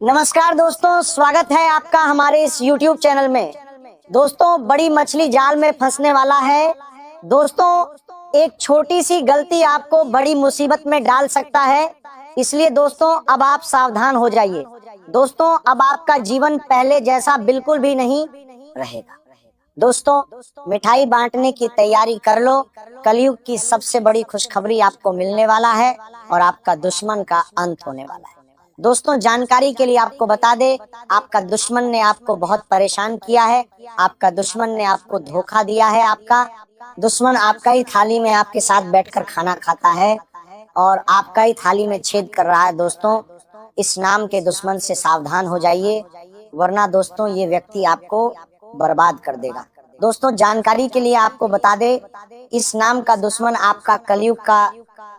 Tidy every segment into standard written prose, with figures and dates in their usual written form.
नमस्कार दोस्तों, स्वागत है आपका हमारे इस YouTube चैनल में। दोस्तों, बड़ी मछली जाल में फंसने वाला है। दोस्तों, एक छोटी सी गलती आपको बड़ी मुसीबत में डाल सकता है, इसलिए दोस्तों अब आप सावधान हो जाइए। दोस्तों, अब आपका जीवन पहले जैसा बिल्कुल भी नहीं रहेगा। दोस्तों, मिठाई बांटने की तैयारी कर लो। कलयुग की सबसे बड़ी खुशखबरी आपको मिलने वाला है और आपका दुश्मन का अंत होने वाला है। दोस्तों, जानकारी के लिए आपको बता दे, आपका दुश्मन ने आपको बहुत परेशान किया है, आपका दुश्मन ने आपको धोखा दिया है। आपका दुश्मन आपका ही थाली में आपके साथ बैठकर खाना खाता है और आपका ही थाली में छेद कर रहा है। दोस्तों, इस नाम के दुश्मन से सावधान हो जाइए, वरना दोस्तों ये व्यक्ति आपको बर्बाद कर देगा। दोस्तों, जानकारी के लिए आपको बता दे, इस नाम का दुश्मन आपका कलयुग का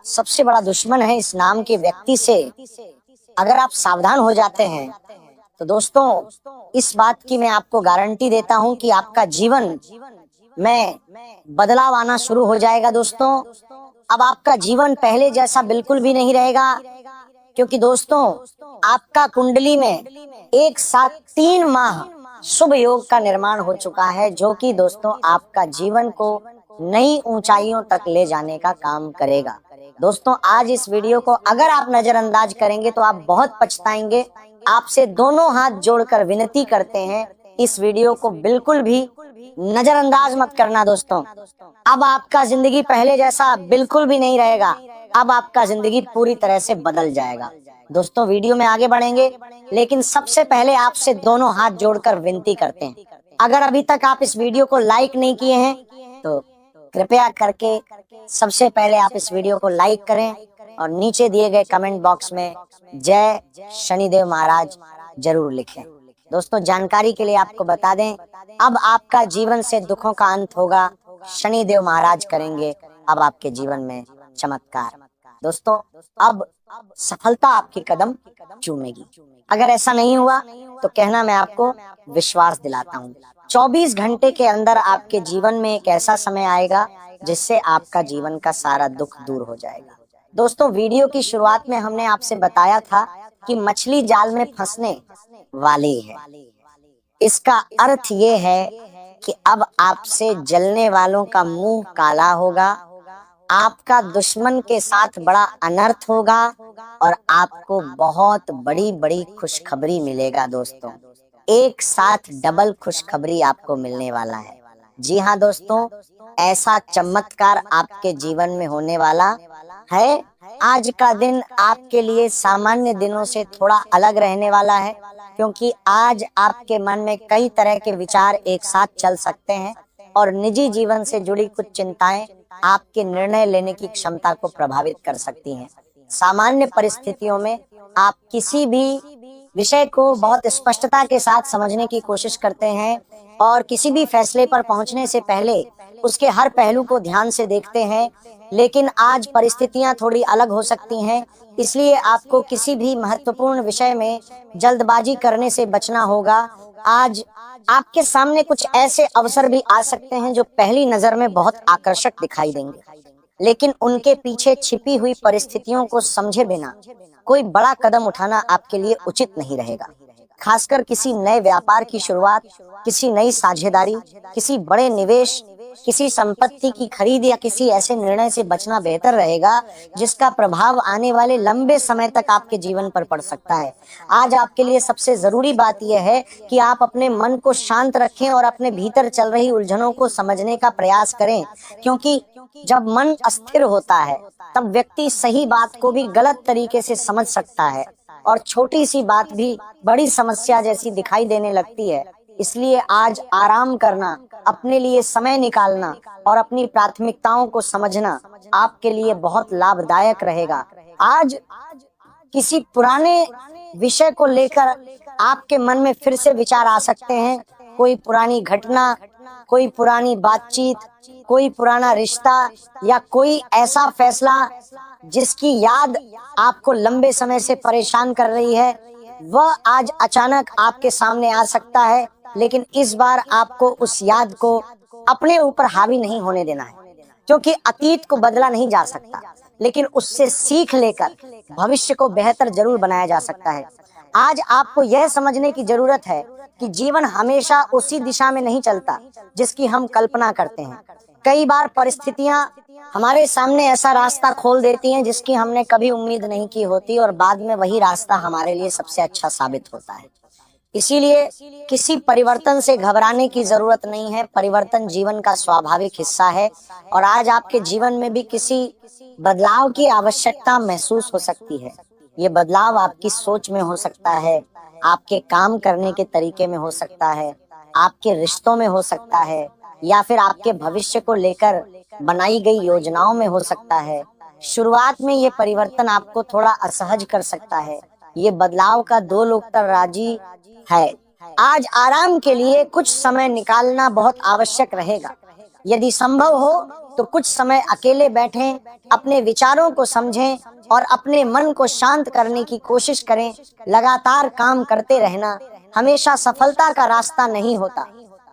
सबसे बड़ा दुश्मन है। इस नाम के व्यक्ति से अगर आप सावधान हो जाते हैं तो दोस्तों इस बात की मैं आपको गारंटी देता हूं कि आपका जीवन में बदलाव आना शुरू हो जाएगा। दोस्तों, अब आपका जीवन पहले जैसा बिल्कुल भी नहीं रहेगा, क्योंकि दोस्तों आपका कुंडली में एक साथ 3 माह शुभ योग का निर्माण हो चुका है, जो कि दोस्तों आपका जीवन को नई ऊंचाइयों तक ले जाने का काम करेगा। दोस्तों, आज इस वीडियो को अगर आप नजरअंदाज करेंगे तो आप बहुत पछताएंगे। आपसे दोनों हाथ जोड़कर विनती करते हैं, इस वीडियो को बिल्कुल भी नजरअंदाज मत करना। दोस्तों, अब आपका जिंदगी पहले जैसा बिल्कुल भी नहीं रहेगा। अब आपका जिंदगी पूरी तरह से बदल जाएगा। दोस्तों, वीडियो में आगे बढ़ेंगे, लेकिन सबसे पहले आपसे दोनों हाथ जोड़कर विनती करते हैं, अगर अभी तक आप इस वीडियो को लाइक नहीं किए हैं तो कृपया करके सबसे पहले आप इस वीडियो को लाइक करें और नीचे दिए गए कमेंट बॉक्स में जय शनिदेव महाराज जरूर लिखें। दोस्तों, जानकारी के लिए आपको बता दें, अब आपका जीवन से दुखों का अंत होगा। शनिदेव महाराज करेंगे अब आपके जीवन में चमत्कार। दोस्तों, अब सफलता आपके कदम चूमेगी। अगर ऐसा नहीं हुआ तो कहना मैं आपको विश्वास दिलाता हूँ, 24 घंटे के अंदर आपके जीवन में एक ऐसा समय आएगा जिससे आपका जीवन का सारा दुख दूर हो जाएगा। दोस्तों, वीडियो की शुरुआत में हमने आपसे बताया था कि मछली जाल में फंसने वाली है। इसका अर्थ ये है कि अब आपसे जलने वालों का मुंह काला होगा, आपका दुश्मन के साथ बड़ा अनर्थ होगा और आपको बहुत बड़ी बड़ी खुशखबरी मिलेगा। दोस्तों, एक साथ डबल खुशखबरी आपको मिलने वाला है। जी हाँ दोस्तों, ऐसा चमत्कार आपके जीवन में होने वाला है। आज का दिन आपके लिए सामान्य दिनों से थोड़ा अलग रहने वाला है, क्योंकि आज आपके मन में कई तरह के विचार एक साथ चल सकते हैं और निजी जीवन से जुड़ी कुछ चिंताएं आपके निर्णय लेने की क्षमता को प्रभावित कर सकती हैं। सामान्य परिस्थितियों में आप किसी भी विषय को बहुत स्पष्टता के साथ समझने की कोशिश करते हैं और किसी भी फैसले पर पहुंचने से पहले उसके हर पहलू को ध्यान से देखते हैं। लेकिन आज परिस्थितियां थोड़ी अलग हो सकती हैं, इसलिए आपको किसी भी महत्वपूर्ण विषय में जल्दबाजी करने से बचना होगा। आज आपके सामने कुछ ऐसे अवसर भी आ सकते हैं जो पहली नजर में बहुत आकर्षक दिखाई देंगे, लेकिन उनके पीछे छिपी हुई परिस्थितियों को समझे बिना कोई बड़ा कदम उठाना आपके लिए उचित नहीं रहेगा। खासकर किसी नए व्यापार की शुरुआत, किसी नई साझेदारी, किसी बड़े निवेश, किसी संपत्ति की खरीद या किसी ऐसे निर्णय से बचना बेहतर रहेगा जिसका प्रभाव आने वाले लंबे समय तक आपके जीवन पर पड़ सकता है। आज आपके लिए सबसे जरूरी बात यह है कि आप अपने मन को शांत रखें और अपने भीतर चल रही उलझनों को समझने का प्रयास करें, क्योंकि जब मन अस्थिर होता है तब व्यक्ति सही बात को भी गलत तरीके से समझ सकता है और छोटी सी बात भी बड़ी समस्या जैसी दिखाई देने लगती है। इसलिए आज आराम करना, अपने लिए समय निकालना और अपनी प्राथमिकताओं को समझना आपके लिए बहुत लाभदायक रहेगा। आज किसी पुराने विषय को लेकर आपके मन में फिर से विचार आ सकते हैं। कोई पुरानी घटना, कोई पुरानी बातचीत, कोई पुराना रिश्ता या कोई ऐसा फैसला जिसकी याद आपको लंबे समय से परेशान कर रही है, वह आज अचानक आपके सामने आ सकता है। लेकिन इस बार आपको उस याद को अपने ऊपर हावी नहीं होने देना है, क्योंकि अतीत को बदला नहीं जा सकता, लेकिन उससे सीख लेकर भविष्य को बेहतर जरूर बनाया जा सकता है। आज आपको यह समझने की जरूरत है कि जीवन हमेशा उसी दिशा में नहीं चलता जिसकी हम कल्पना करते हैं। कई बार परिस्थितियां हमारे सामने ऐसा रास्ता खोल देती हैं जिसकी हमने कभी उम्मीद नहीं की होती, और बाद में वही रास्ता हमारे लिए सबसे अच्छा साबित होता है। इसीलिए किसी परिवर्तन से घबराने की जरूरत नहीं है। परिवर्तन जीवन का स्वाभाविक हिस्सा है, और आज आपके जीवन में भी किसी बदलाव की आवश्यकता महसूस हो सकती है। ये बदलाव आपकी सोच में हो सकता है, आपके काम करने के तरीके में हो सकता है, आपके रिश्तों में हो सकता है, या फिर आपके भविष्य को लेकर बनाई गई योजनाओं में हो सकता है। शुरुआत में ये परिवर्तन आपको थोड़ा असहज कर सकता है। ये बदलाव का दो लोग तर राजी है। आज आराम के लिए कुछ समय निकालना बहुत आवश्यक रहेगा। यदि संभव हो तो कुछ समय अकेले बैठें, अपने विचारों को समझें और अपने मन को शांत करने की कोशिश करें। लगातार काम करते रहना हमेशा सफलता का रास्ता नहीं होता।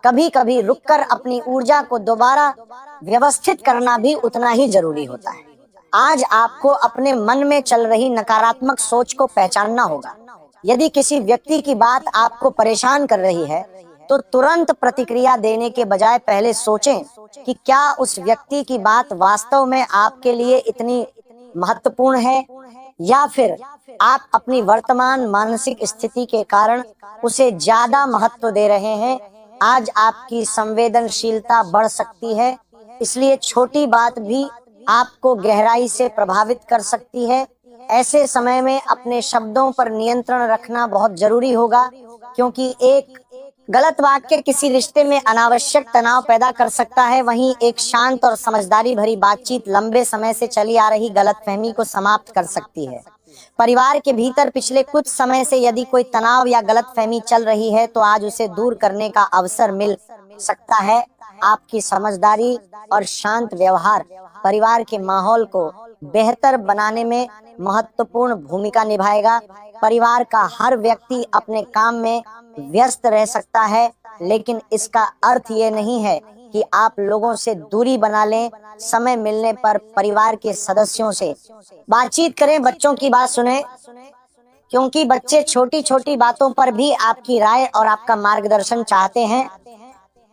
कभी कभी रुककर अपनी ऊर्जा को दोबारा व्यवस्थित करना भी उतना ही जरूरी होता है। आज आपको अपने मन में चल रही नकारात्मक सोच को पहचानना होगा। यदि किसी व्यक्ति की बात आपको परेशान कर रही है तो तुरंत प्रतिक्रिया देने के बजाय पहले सोचें कि क्या उस व्यक्ति की बात वास्तव में आपके लिए इतनी महत्वपूर्ण है, या फिर आप अपनी वर्तमान मानसिक स्थिति के कारण उसे ज्यादा महत्व दे रहे हैं। आज आपकी संवेदनशीलता बढ़ सकती है, इसलिए छोटी बात भी आपको गहराई से प्रभावित कर सकती है। ऐसे समय में अपने शब्दों पर नियंत्रण रखना बहुत जरूरी होगा, क्योंकि एक गलत वाक्य किसी रिश्ते में अनावश्यक तनाव पैदा कर सकता है। वहीं एक शांत और समझदारी भरी बातचीत लंबे समय से चली आ रही गलतफहमी को समाप्त कर सकती है। परिवार के भीतर पिछले कुछ समय से यदि कोई तनाव या गलतफहमी चल रही है तो आज उसे दूर करने का अवसर मिल सकता है। आपकी समझदारी और शांत व्यवहार परिवार के माहौल को बेहतर बनाने में महत्वपूर्ण भूमिका निभाएगा। परिवार का हर व्यक्ति अपने काम में व्यस्त रह सकता है, लेकिन इसका अर्थ ये नहीं है कि आप लोगों से दूरी बना लें। समय मिलने पर परिवार के सदस्यों से बातचीत करें, बच्चों की बात सुनें, क्योंकि बच्चे छोटी छोटी बातों पर भी आपकी राय और आपका मार्गदर्शन चाहते हैं।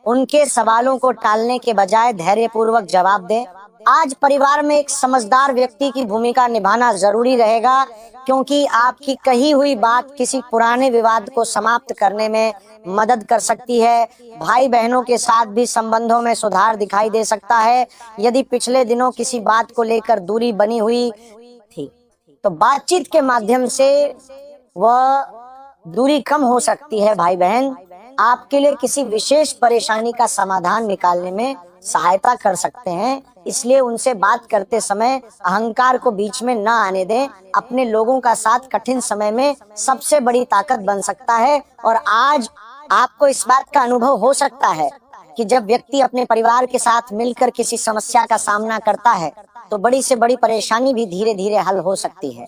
उनके सवालों को टालने के बजाय धैर्यपूर्वक जवाब दें। आज परिवार में एक समझदार व्यक्ति की भूमिका निभाना जरूरी रहेगा, क्योंकि आपकी कही हुई बात किसी पुराने विवाद को समाप्त करने में मदद कर सकती है। भाई बहनों के साथ भी संबंधों में सुधार दिखाई दे सकता है। यदि पिछले दिनों किसी बात को लेकर दूरी बनी हुई थी तो बातचीत के माध्यम से वह दूरी कम हो सकती है। भाई बहन आपके लिए किसी विशेष परेशानी का समाधान निकालने में सहायता कर सकते हैं, इसलिए उनसे बात करते समय अहंकार को बीच में न आने दें। अपने लोगों का साथ कठिन समय में सबसे बड़ी ताकत बन सकता है। और आज आपको इस बात का अनुभव हो सकता है कि जब व्यक्ति अपने परिवार के साथ मिलकर किसी समस्या का सामना करता है तो बड़ी से बड़ी परेशानी भी धीरे धीरे हल हो सकती है।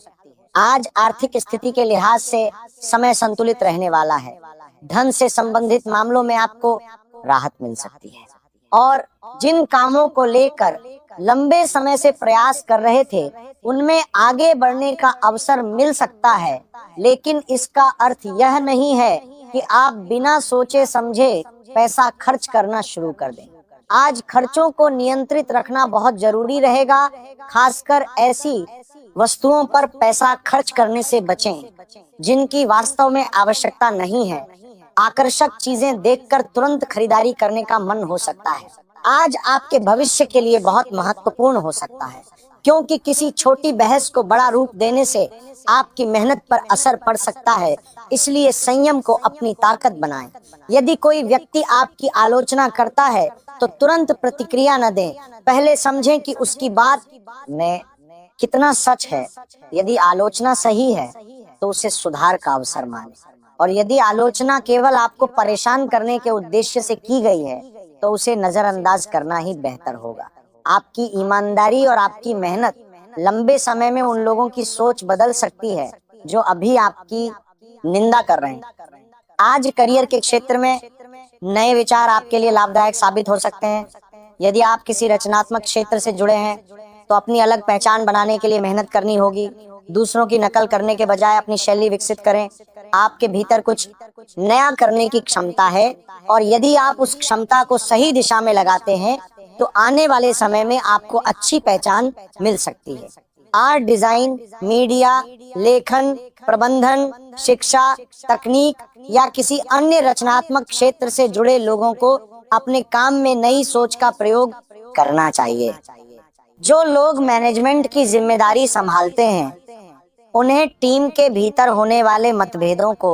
आज आर्थिक स्थिति के लिहाज से समय संतुलित रहने वाला है। धन से संबंधित मामलों में आपको राहत मिल सकती है, और जिन कामों को लेकर लंबे समय से प्रयास कर रहे थे उनमें आगे बढ़ने का अवसर मिल सकता है। लेकिन इसका अर्थ यह नहीं है कि आप बिना सोचे समझे पैसा खर्च करना शुरू कर दें। आज खर्चों को नियंत्रित रखना बहुत जरूरी रहेगा। खासकर ऐसी वस्तुओं पर पैसा खर्च करने से बचें जिनकी वास्तव में आवश्यकता नहीं है। आकर्षक चीजें देखकर तुरंत खरीदारी करने का मन हो सकता है। आज आपके भविष्य के लिए बहुत महत्वपूर्ण हो सकता है, क्योंकि किसी छोटी बहस को बड़ा रूप देने से आपकी मेहनत पर असर पड़ सकता है। इसलिए संयम को अपनी ताकत बनाएं। यदि कोई व्यक्ति आपकी आलोचना करता है तो तुरंत प्रतिक्रिया न दें। पहले समझें कि उसकी बात में कितना सच है। यदि आलोचना सही है तो उसे सुधार का अवसर मानें, और यदि आलोचना केवल आपको परेशान करने के उद्देश्य से की गई है तो उसे नजरअंदाज करना ही बेहतर होगा। आपकी ईमानदारी और आपकी मेहनत लंबे समय में उन लोगों की सोच बदल सकती है जो अभी आपकी निंदा कर रहे हैं। आज करियर के क्षेत्र में नए विचार आपके लिए लाभदायक साबित हो सकते हैं। यदि आप किसी रचनात्मक क्षेत्र से जुड़े हैं तो अपनी अलग पहचान बनाने के लिए मेहनत करनी होगी। दूसरों की नकल करने के बजाय अपनी शैली विकसित करें। आपके भीतर कुछ नया करने की क्षमता है और यदि आप उस क्षमता को सही दिशा में लगाते हैं तो आने वाले समय में आपको अच्छी पहचान मिल सकती है। आर्ट, डिजाइन, मीडिया, लेखन, प्रबंधन, शिक्षा, तकनीक या किसी अन्य रचनात्मक क्षेत्र से जुड़े लोगों को अपने काम में नई सोच का प्रयोग करना चाहिए। जो लोग मैनेजमेंट की जिम्मेदारी संभालते हैं उन्हें टीम के भीतर होने वाले मतभेदों को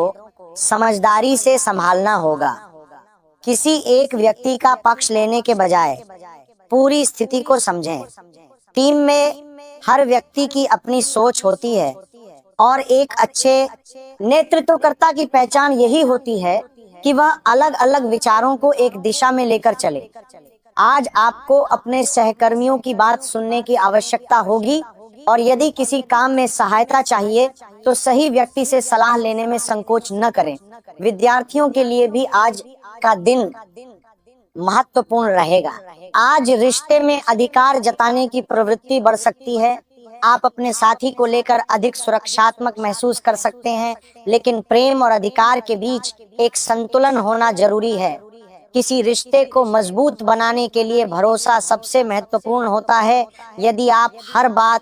समझदारी से संभालना होगा। किसी एक व्यक्ति का पक्ष लेने के बजाय पूरी स्थिति को समझें। टीम में हर व्यक्ति की अपनी सोच होती है और एक अच्छे नेतृत्वकर्ता की पहचान यही होती है कि वह अलग अलग विचारों को एक दिशा में लेकर चले। आज आपको अपने सहकर्मियों की बात सुनने की आवश्यकता होगी और यदि किसी काम में सहायता चाहिए तो सही व्यक्ति से सलाह लेने में संकोच न करें। विद्यार्थियों के लिए भी आज का दिन महत्वपूर्ण रहेगा। आज रिश्ते में अधिकार जताने की प्रवृत्ति बढ़ सकती है। आप अपने साथी को लेकर अधिक सुरक्षात्मक महसूस कर सकते हैं, लेकिन प्रेम और अधिकार के बीच एक संतुलन होना जरूरी है। किसी रिश्ते को मजबूत बनाने के लिए भरोसा सबसे महत्वपूर्ण होता है। यदि आप हर बात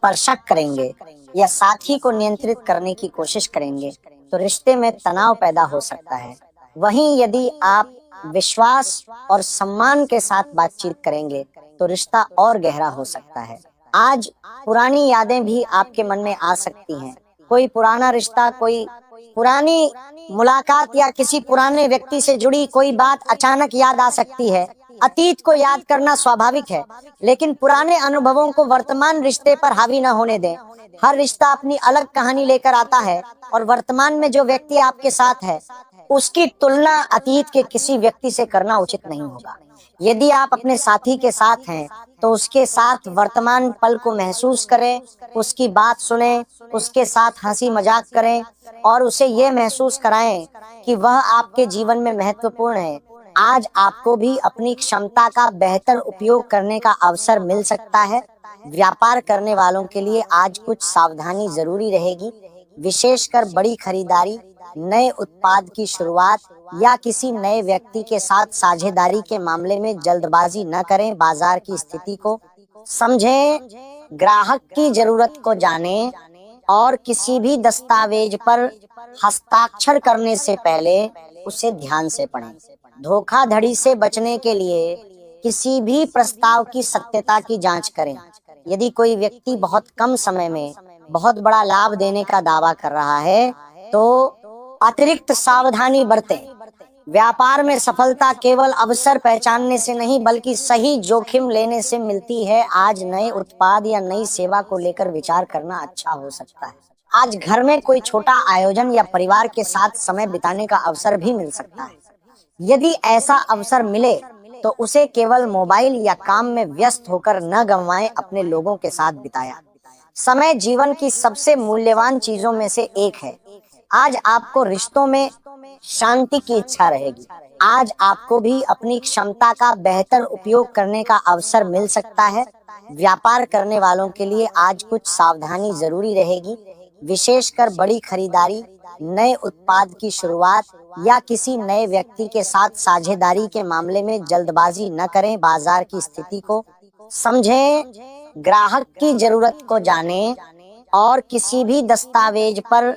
पर शक करेंगे या साथी को नियंत्रित करने की कोशिश करेंगे तो रिश्ते में तनाव पैदा हो सकता है। वहीं यदि आप विश्वास और सम्मान के साथ बातचीत करेंगे तो रिश्ता और गहरा हो सकता है। आज पुरानी यादें भी आपके मन में आ सकती हैं। कोई पुराना रिश्ता, कोई पुरानी मुलाकात या किसी पुराने व्यक्ति से जुड़ी कोई बात अचानक याद आ सकती है। अतीत को याद करना स्वाभाविक है, लेकिन पुराने अनुभवों को वर्तमान रिश्ते पर हावी न होने दें। हर रिश्ता अपनी अलग कहानी लेकर आता है और वर्तमान में जो व्यक्ति आपके साथ है उसकी तुलना अतीत के किसी व्यक्ति से करना उचित नहीं होगा। यदि आप अपने साथी के साथ हैं तो उसके साथ वर्तमान पल को महसूस करें, उसकी बात सुनें, उसके साथ हंसी मजाक करें और उसे ये महसूस कराएं कि वह आपके जीवन में महत्वपूर्ण है। आज आपको भी अपनी क्षमता का बेहतर उपयोग करने का अवसर मिल सकता है। व्यापार करने वालों के लिए आज कुछ सावधानी जरूरी रहेगी, विशेषकर बड़ी खरीदारी, नए उत्पाद की शुरुआत या किसी नए व्यक्ति के साथ साझेदारी के मामले में जल्दबाजी न करें। बाजार की स्थिति को समझें, ग्राहक की जरूरत को जानें और किसी भी दस्तावेज पर हस्ताक्षर करने से पहले उसे ध्यान से पढ़ें। धोखाधड़ी से बचने के लिए किसी भी प्रस्ताव की सत्यता की जांच करें। यदि कोई व्यक्ति बहुत कम समय में बहुत बड़ा लाभ देने का दावा कर रहा है तो अतिरिक्त सावधानी बरतें। व्यापार में सफलता केवल अवसर पहचानने से नहीं बल्कि सही जोखिम लेने से मिलती है। आज नए उत्पाद या नई सेवा को लेकर विचार करना अच्छा हो सकता है। आज घर में कोई छोटा आयोजन या परिवार के साथ समय बिताने का अवसर भी मिल सकता है। यदि ऐसा अवसर मिले तो उसे केवल मोबाइल या काम में व्यस्त होकर न गंवाएं, अपने लोगों के साथ बिताया। समय जीवन की सबसे मूल्यवान चीजों में से एक है। आज आपको रिश्तों में शांति की इच्छा रहेगी। आज आपको भी अपनी क्षमता का बेहतर उपयोग करने का अवसर मिल सकता है। व्यापार करने वालों के लिए आज कुछ सावधानी जरूरी रहेगी, विशेषकर बड़ी खरीदारी, नए उत्पाद की शुरुआत या किसी नए व्यक्ति के साथ साझेदारी के मामले में जल्दबाजी न करें। बाजार की स्थिति को समझें, ग्राहक की जरूरत को जानें और किसी भी दस्तावेज पर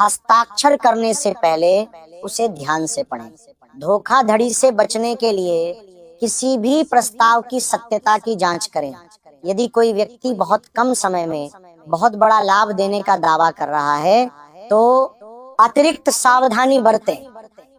हस्ताक्षर करने से पहले उसे ध्यान से पढ़ें। धोखाधड़ी से बचने के लिए किसी भी प्रस्ताव की सत्यता की जांच करें। यदि कोई व्यक्ति बहुत कम समय में बहुत बड़ा लाभ देने का दावा कर रहा है तो अतिरिक्त सावधानी बरतें।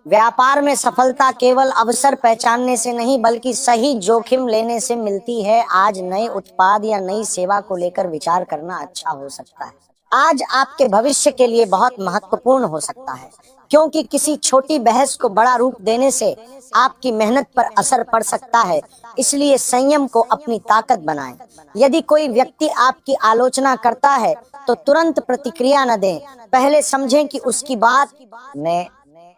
व्यापार में सफलता केवल अवसर पहचानने से नहीं बल्कि सही जोखिम लेने से मिलती है। आज नए उत्पाद या नई सेवा को लेकर विचार करना अच्छा हो सकता है। आज आपके भविष्य के लिए बहुत महत्वपूर्ण हो सकता है, क्योंकि किसी छोटी बहस को बड़ा रूप देने से आपकी मेहनत पर असर पड़ सकता है। इसलिए संयम को अपनी ताकत बनाएं। यदि कोई व्यक्ति आपकी आलोचना करता है तो तुरंत प्रतिक्रिया न दें। पहले समझें कि उसकी बात में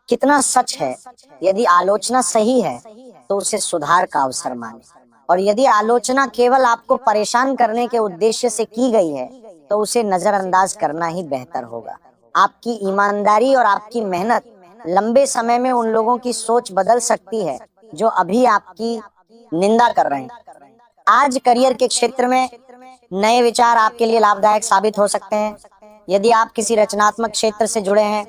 कितना सच है। यदि आलोचना सही है तो उसे सुधार का अवसर मानें, और यदि आलोचना केवल आपको परेशान करने के उद्देश्य से की गई है तो उसे नजरअंदाज करना ही बेहतर होगा। आपकी ईमानदारी और आपकी मेहनत लंबे समय में उन लोगों की सोच बदल सकती है जो अभी आपकी निंदा कर रहे हैं। आज करियर के क्षेत्र में नए विचार आपके लिए लाभदायक साबित हो सकते हैं। यदि आप किसी रचनात्मक क्षेत्र से जुड़े हैं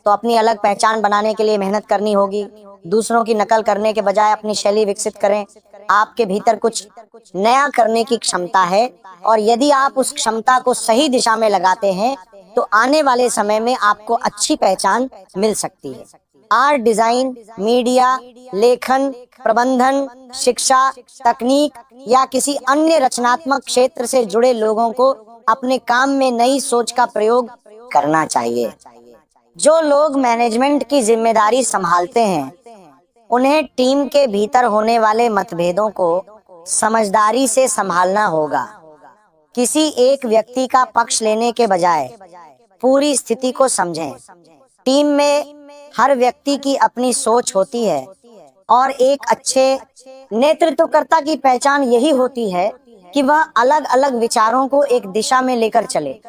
तो अपनी अलग पहचान बनाने के लिए मेहनत करनी होगी। दूसरों की नकल करने के बजाय अपनी शैली विकसित करें। आपके भीतर कुछ नया करने की क्षमता है और यदि आप उस क्षमता को सही दिशा में लगाते हैं तो आने वाले समय में आपको अच्छी पहचान मिल सकती है। आर्ट, डिजाइन, मीडिया, लेखन, प्रबंधन, शिक्षा, तकनीक या किसी अन्य रचनात्मक क्षेत्र से जुड़े लोगों को अपने काम में नई सोच का प्रयोग करना चाहिए। जो लोग मैनेजमेंट की जिम्मेदारी संभालते हैं उन्हें टीम के भीतर होने वाले मतभेदों को समझदारी से संभालना होगा। किसी एक व्यक्ति का पक्ष लेने के बजाय पूरी स्थिति को समझें। टीम में हर व्यक्ति की अपनी सोच होती है और एक अच्छे नेतृत्वकर्ता की पहचान यही होती है कि वह अलग अलग विचारों को एक दिशा में लेकर चले।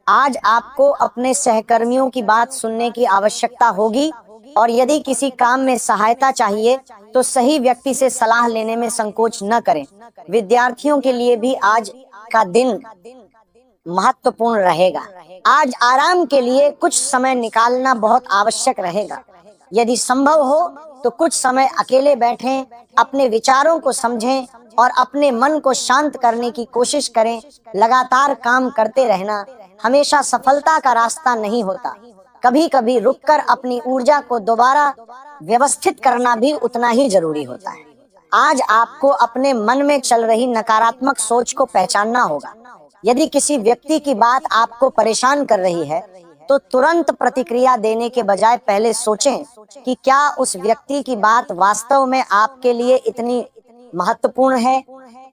आज आपको अपने सहकर्मियों की बात सुनने की आवश्यकता होगी और यदि किसी काम में सहायता चाहिए तो सही व्यक्ति से सलाह लेने में संकोच न करें। विद्यार्थियों के लिए भी आज का दिन महत्वपूर्ण रहेगा। आज आराम के लिए कुछ समय निकालना बहुत आवश्यक रहेगा। यदि संभव हो तो कुछ समय अकेले बैठें, अपने विचारों को समझें और अपने मन को शांत करने की कोशिश करें। लगातार काम करते रहना हमेशा सफलता का रास्ता नहीं होता। कभी कभी रुककर अपनी ऊर्जा को दोबारा व्यवस्थित करना भी उतना ही जरूरी होता है। आज आपको अपने मन में चल रही नकारात्मक सोच को पहचानना होगा। यदि किसी व्यक्ति की बात आपको परेशान कर रही है तो तुरंत प्रतिक्रिया देने के बजाय पहले सोचें कि क्या उस व्यक्ति की बात वास्तव में आपके लिए इतनी महत्वपूर्ण है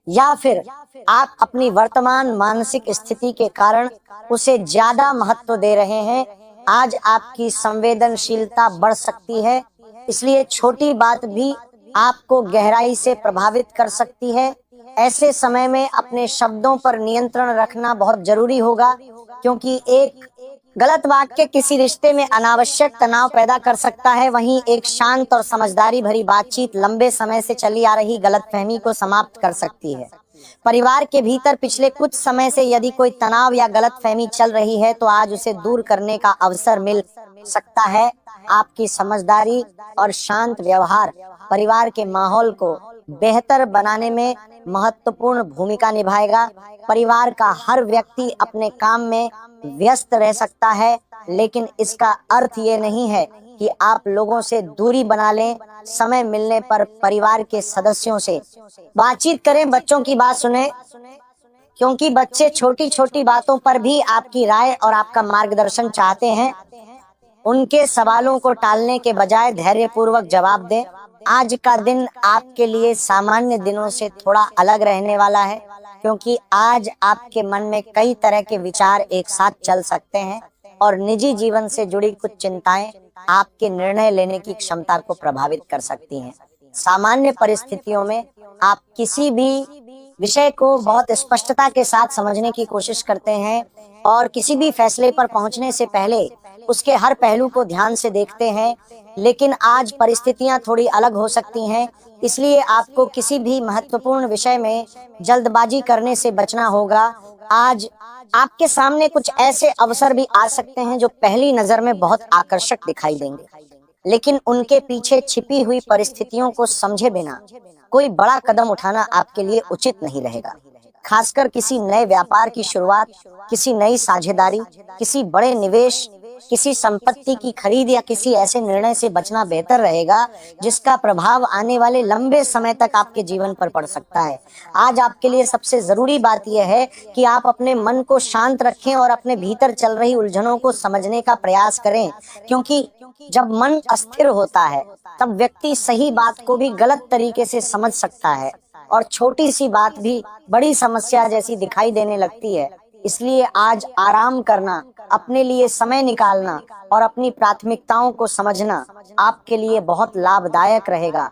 या फिर आप अपनी वर्तमान मानसिक स्थिति के कारण उसे ज्यादा महत्व दे रहे हैं। आज आपकी संवेदनशीलता बढ़ सकती है, इसलिए छोटी बात भी आपको गहराई से प्रभावित कर सकती है। ऐसे समय में अपने शब्दों पर नियंत्रण रखना बहुत जरूरी होगा, क्योंकि एक गलत वाक्य किसी रिश्ते में अनावश्यक तनाव पैदा कर सकता है। वहीं एक शांत और समझदारी भरी बातचीत लंबे समय से चली आ रही गलतफहमी को समाप्त कर सकती है। परिवार के भीतर पिछले कुछ समय से यदि कोई तनाव या गलतफहमी चल रही है तो आज उसे दूर करने का अवसर मिल सकता है। आपकी समझदारी और शांत व्यवहार परिवार के माहौल को बेहतर बनाने में महत्वपूर्ण भूमिका निभाएगा। परिवार का हर व्यक्ति अपने काम में व्यस्त रह सकता है, लेकिन इसका अर्थ ये नहीं है कि आप लोगों से दूरी बना लें। समय मिलने पर परिवार के सदस्यों से बातचीत करें, बच्चों की बात सुने, क्योंकि बच्चे छोटी छोटी बातों पर भी आपकी राय और आपका मार्गदर्शन चाहते हैं। उनके सवालों को टालने के बजाय धैर्यपूर्वक जवाब दें। आज का दिन आपके लिए सामान्य दिनों से थोड़ा अलग रहने वाला है, क्योंकि आज आपके मन में कई तरह के विचार एक साथ चल सकते हैं और निजी जीवन से जुड़ी कुछ चिंताएं आपके निर्णय लेने की क्षमता को प्रभावित कर सकती हैं। सामान्य परिस्थितियों में आप किसी भी विषय को बहुत स्पष्टता के साथ समझने की कोशिश करते हैं और किसी भी फैसले पर पहुंचने से पहले उसके हर पहलू को ध्यान से देखते हैं। लेकिन आज परिस्थितियां थोड़ी अलग हो सकती हैं, इसलिए आपको किसी भी महत्वपूर्ण विषय में जल्दबाजी करने से बचना होगा। आज आपके सामने कुछ ऐसे अवसर भी आ सकते हैं जो पहली नजर में बहुत आकर्षक दिखाई देंगे, लेकिन उनके पीछे छिपी हुई परिस्थितियों को समझे बिना कोई बड़ा कदम उठाना आपके लिए उचित नहीं रहेगा। खासकर किसी नए व्यापार की शुरुआत, किसी नई साझेदारी, किसी बड़े निवेश, किसी संपत्ति की खरीद या किसी ऐसे निर्णय से बचना बेहतर रहेगा जिसका प्रभाव आने वाले लंबे समय तक आपके जीवन पर पड़ सकता है। आज आपके लिए सबसे जरूरी बात यह है कि आप अपने मन को शांत रखें और अपने भीतर चल रही उलझनों को समझने का प्रयास करें, क्योंकि जब मन अस्थिर होता है तब व्यक्ति सही बात को भी गलत तरीके से समझ सकता है और छोटी सी बात भी बड़ी समस्या जैसी दिखाई देने लगती है। इसलिए आज आराम करना, अपने लिए समय निकालना और अपनी प्राथमिकताओं को समझना आपके लिए बहुत लाभदायक रहेगा।